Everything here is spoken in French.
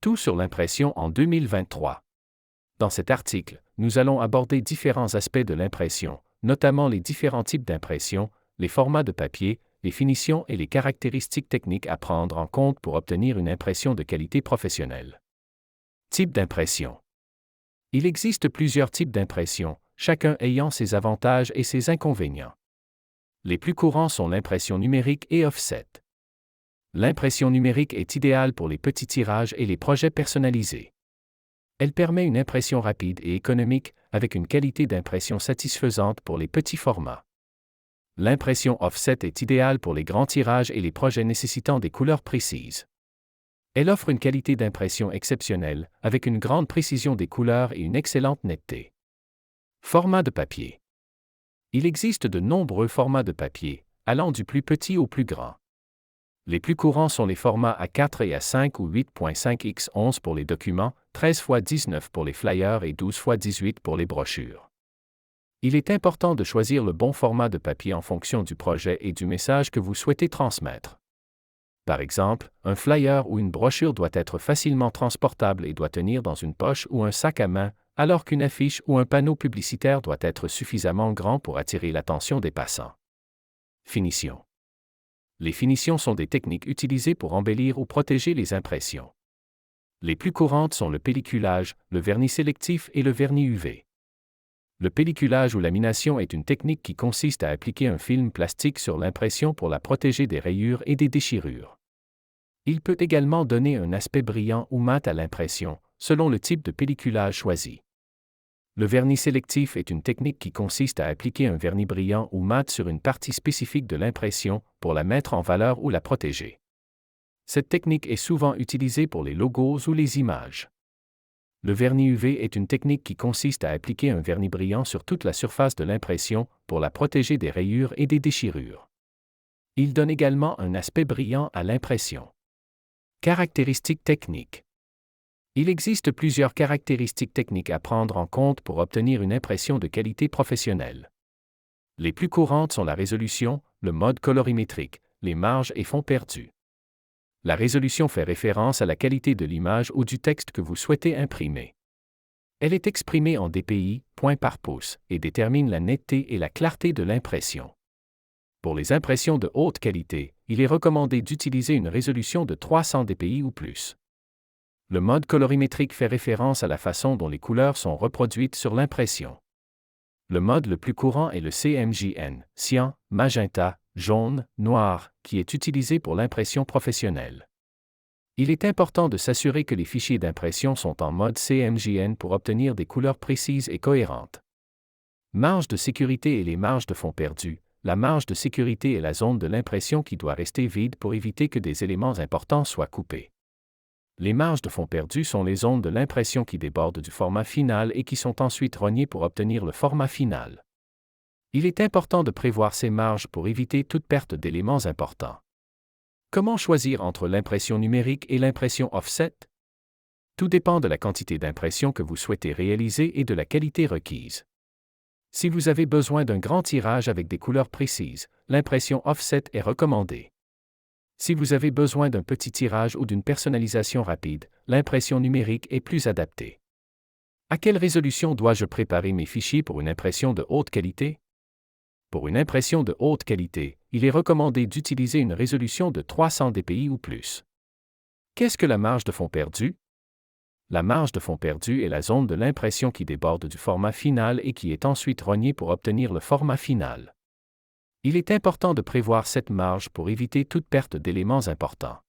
Tout sur l'impression en 2023. Dans cet article, nous allons aborder différents aspects de l'impression, notamment les différents types d'impression, les formats de papier, les finitions et les caractéristiques techniques à prendre en compte pour obtenir une impression de qualité professionnelle. Type d'impression. Il existe plusieurs types d'impression, chacun ayant ses avantages et ses inconvénients. Les plus courants sont l'impression numérique et offset. L'impression numérique est idéale pour les petits tirages et les projets personnalisés. Elle permet une impression rapide et économique, avec une qualité d'impression satisfaisante pour les petits formats. L'impression offset est idéale pour les grands tirages et les projets nécessitant des couleurs précises. Elle offre une qualité d'impression exceptionnelle, avec une grande précision des couleurs et une excellente netteté. Format de papier. Il existe de nombreux formats de papier, allant du plus petit au plus grand. Les plus courants sont les formats A4 et A5 ou 8.5x11 pour les documents, 13x19 pour les flyers et 12x18 pour les brochures. Il est important de choisir le bon format de papier en fonction du projet et du message que vous souhaitez transmettre. Par exemple, un flyer ou une brochure doit être facilement transportable et doit tenir dans une poche ou un sac à main, alors qu'une affiche ou un panneau publicitaire doit être suffisamment grand pour attirer l'attention des passants. Finition. Les finitions sont des techniques utilisées pour embellir ou protéger les impressions. Les plus courantes sont le pelliculage, le vernis sélectif et le vernis UV. Le pelliculage ou lamination est une technique qui consiste à appliquer un film plastique sur l'impression pour la protéger des rayures et des déchirures. Il peut également donner un aspect brillant ou mat à l'impression, selon le type de pelliculage choisi. Le vernis sélectif est une technique qui consiste à appliquer un vernis brillant ou mat sur une partie spécifique de l'impression pour la mettre en valeur ou la protéger. Cette technique est souvent utilisée pour les logos ou les images. Le vernis UV est une technique qui consiste à appliquer un vernis brillant sur toute la surface de l'impression pour la protéger des rayures et des déchirures. Il donne également un aspect brillant à l'impression. Caractéristiques techniques. Il existe plusieurs caractéristiques techniques à prendre en compte pour obtenir une impression de qualité professionnelle. Les plus courantes sont la résolution, le mode colorimétrique, les marges et fonds perdus. La résolution fait référence à la qualité de l'image ou du texte que vous souhaitez imprimer. Elle est exprimée en dpi, points par pouce, et détermine la netteté et la clarté de l'impression. Pour les impressions de haute qualité, il est recommandé d'utiliser une résolution de 300 dpi ou plus. Le mode colorimétrique fait référence à la façon dont les couleurs sont reproduites sur l'impression. Le mode le plus courant est le CMJN, cyan, magenta, jaune, noir, qui est utilisé pour l'impression professionnelle. Il est important de s'assurer que les fichiers d'impression sont en mode CMJN pour obtenir des couleurs précises et cohérentes. Marge de sécurité et les marges de fonds perdus. La marge de sécurité est la zone de l'impression qui doit rester vide pour éviter que des éléments importants soient coupés. Les marges de fonds perdus sont les zones de l'impression qui débordent du format final et qui sont ensuite rognées pour obtenir le format final. Il est important de prévoir ces marges pour éviter toute perte d'éléments importants. Comment choisir entre l'impression numérique et l'impression offset? Tout dépend de la quantité d'impression que vous souhaitez réaliser et de la qualité requise. Si vous avez besoin d'un grand tirage avec des couleurs précises, l'impression offset est recommandée. Si vous avez besoin d'un petit tirage ou d'une personnalisation rapide, l'impression numérique est plus adaptée. À quelle résolution dois-je préparer mes fichiers pour une impression de haute qualité? Pour une impression de haute qualité, il est recommandé d'utiliser une résolution de 300 dpi ou plus. Qu'est-ce que la marge de fonds perdus? La marge de fonds perdus est la zone de l'impression qui déborde du format final et qui est ensuite rognée pour obtenir le format final. Il est important de prévoir cette marge pour éviter toute perte d'éléments importants.